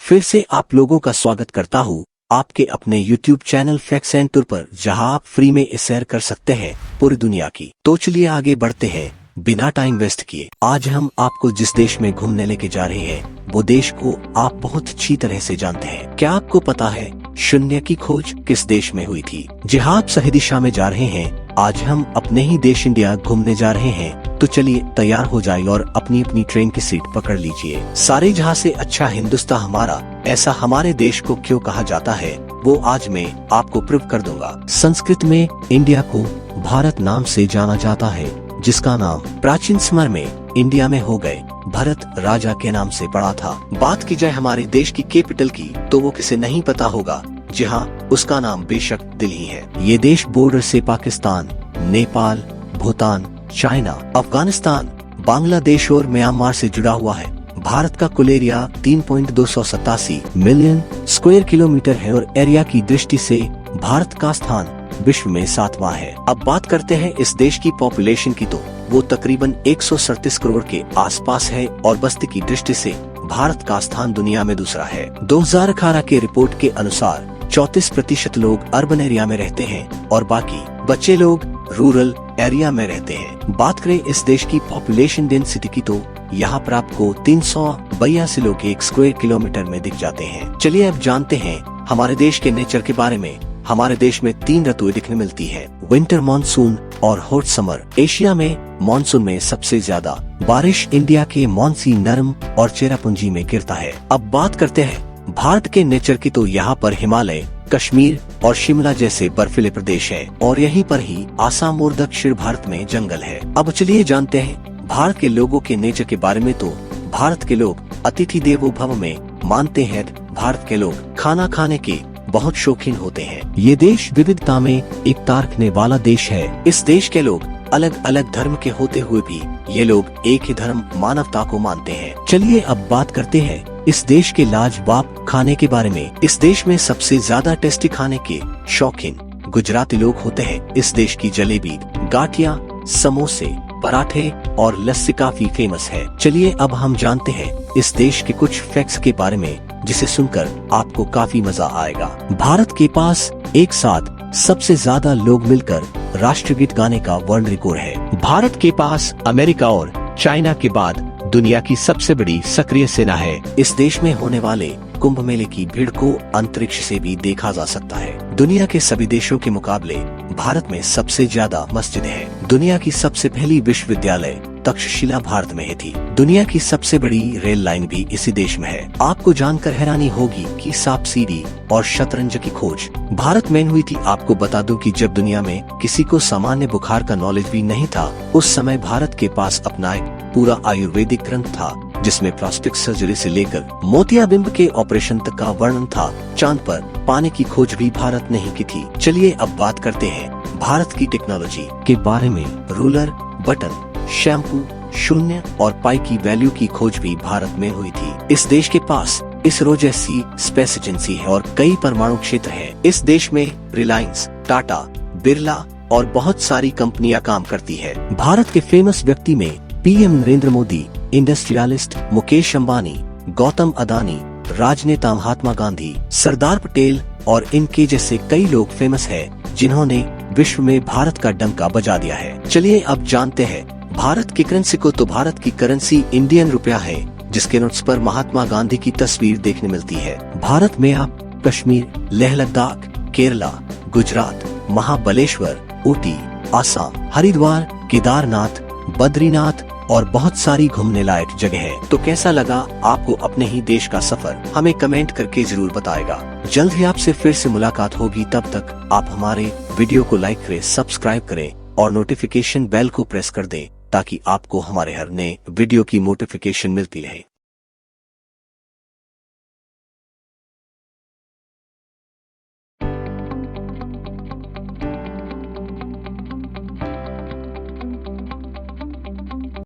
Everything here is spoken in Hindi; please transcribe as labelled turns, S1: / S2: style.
S1: फिर से आप लोगों का स्वागत करता हूँ आपके अपने YouTube channel facts and tour पर, जहां आप फ्री में शेयर कर सकते हैं पूरी दुनिया की। तो चलिए आगे बढ़ते हैं बिना टाइम वेस्ट किए। आज हम आपको जिस देश में घूमने लेके जा रहे हैं वो देश को आप बहुत अच्छी तरह से जानते हैं। क्या आपको पता है शून्य की खोज किस देश में हुई थी? जी हाँ, आप सही दिशा में जा रहे हैं। आज हम अपने ही देश इंडिया घूमने जा रहे हैं। तो चलिए तैयार हो जाइए और अपनी अपनी ट्रेन की सीट पकड़ लीजिए। सारे जहां से अच्छा हिंदुस्तान हमारा, ऐसा हमारे देश को क्यों कहा जाता है वो आज मैं आपको प्रूव कर दूंगा। संस्कृत में इंडिया को भारत नाम से जाना जाता है, जिसका नाम प्राचीन समय में इंडिया में हो गए भरत राजा के नाम से पड़ा था। बात की जाए हमारे देश की कैपिटल की, तो वो किसे नहीं पता होगा। जी हाँ, उसका नाम बेशक दिल्ली है। ये देश बॉर्डर से पाकिस्तान, नेपाल, भूटान, चाइना, अफगानिस्तान, बांग्लादेश और म्यांमार से जुड़ा हुआ है। भारत का कुल एरिया 3.287 मिलियन स्क्वायर किलोमीटर है और एरिया की दृष्टि से भारत का स्थान विश्व में 7वां है। अब बात करते हैं इस देश की पॉपुलेशन की, तो वो तकरीबन 137 करोड़ के आसपास है और बस्ती की दृष्टि से भारत का स्थान दुनिया में दूसरा है। 2018 के रिपोर्ट के अनुसार 34% लोग अर्बन एरिया में रहते हैं और बाकी बच्चे लोग रूरल एरिया में रहते हैं। बात करें इस देश की पॉपुलेशन डेंसिटी की, तो यहाँ पर आपको 382 लोग 1 स्क्वायर किलोमीटर में दिख जाते हैं। चलिए अब जानते हैं हमारे देश के नेचर के बारे में। हमारे देश में 3 ऋतुएं दिखने मिलती है, विंटर, मानसून और हॉट समर। एशिया में मानसून में सबसे ज्यादा बारिश इंडिया के मॉनसी, नरम और चेरापूंजी में गिरता है। अब बात करते हैं भारत के नेचर की, तो यहाँ पर हिमालय, कश्मीर और शिमला जैसे बर्फीले प्रदेश है और यहीं पर ही आसाम और दक्षिण भारत में जंगल है। अब चलिए जानते हैं भारत के लोगों के नेचर के बारे में। तो भारत के लोग अतिथि देवो भव में मानते हैं। भारत के लोग खाना खाने के बहुत शौकीन होते हैं। ये देश विविधता में एकता रखने वाला देश है। इस देश के लोग अलग अलग धर्म के होते हुए भी ये लोग एक ही धर्म, मानवता को मानते हैं। चलिए अब बात करते हैं इस देश के लाजवाब खाने के बारे में। इस देश में सबसे ज्यादा टेस्टी खाने के शौकीन गुजराती लोग होते हैं। इस देश की जलेबी, गाठिया, समोसे, पराठे और लस्सी काफी फेमस है। चलिए अब हम जानते हैं इस देश के कुछ फैक्ट्स के बारे में, जिसे सुनकर आपको काफी मजा आएगा। भारत के पास एक साथ सबसे ज्यादा लोग मिलकर राष्ट्रगीत गाने का वर्ल्ड रिकॉर्ड है। भारत के पास अमेरिका और चाइना के बाद दुनिया की सबसे बड़ी सक्रिय सेना है। इस देश में होने वाले कुंभ मेले की भीड़ को अंतरिक्ष से भी देखा जा सकता है। दुनिया के सभी देशों के मुकाबले भारत में सबसे ज्यादा मस्जिद है। दुनिया की सबसे पहली विश्वविद्यालय तक्षशिला भारत में थी। दुनिया की सबसे बड़ी रेल लाइन भी इसी देश में है। आपको जानकर हैरानी होगी कि सांप सीढ़ी और शतरंज की खोज भारत में हुई थी। आपको बता दूं कि जब दुनिया में किसी को सामान्य बुखार का नॉलेज भी नहीं था, उस समय भारत के पास अपना एक पूरा आयुर्वेदिक ग्रंथ था, जिसमें प्लास्टिक सर्जरी से लेकर मोतियाबिंब के ऑपरेशन तक का वर्णन था। चांद पर पानी की खोज भी भारत ने ही की थी। चलिए अब बात करते हैं भारत की टेक्नोलॉजी के बारे में। रूलर, बटन, शैम्पू, शून्य और पाई की वैल्यू की खोज भी भारत में हुई थी। इस देश के पास इसरो जैसी स्पेस एजेंसी है और कई परमाणु क्षेत्र है। इस देश में रिलायंस, टाटा, बिरला और बहुत सारी कंपनियां काम करती है। भारत के फेमस व्यक्ति में पीएम नरेंद्र मोदी, इंडस्ट्रियलिस्ट मुकेश अंबानी, गौतम अदानी, राजनेता महात्मा गांधी, सरदार पटेल और इनके जैसे कई लोग फेमस है, जिन्होंने विश्व में भारत का डंका बजा दिया है। चलिए अब जानते हैं भारत की करेंसी को। तो भारत की करेंसी इंडियन रुपया है, जिसके नोट्स पर महात्मा गांधी की तस्वीर देखने मिलती है। भारत में आप कश्मीर, लेह लद्दाख, केरला, गुजरात, महाबलेश्वर, ऊटी, आसाम, हरिद्वार, केदारनाथ, बद्रीनाथ और बहुत सारी घूमने लायक जगह है। तो कैसा लगा आपको अपने ही देश का सफर? हमें कमेंट करके जरूर बताएगा। जल्द ही आपसे फिर से मुलाकात होगी। तब तक आप हमारे वीडियो को लाइक करें, सब्सक्राइब करें और नोटिफिकेशन बेल को प्रेस कर दें, ताकि आपको हमारे हर नए वीडियो की नोटिफिकेशन मिलती रहे।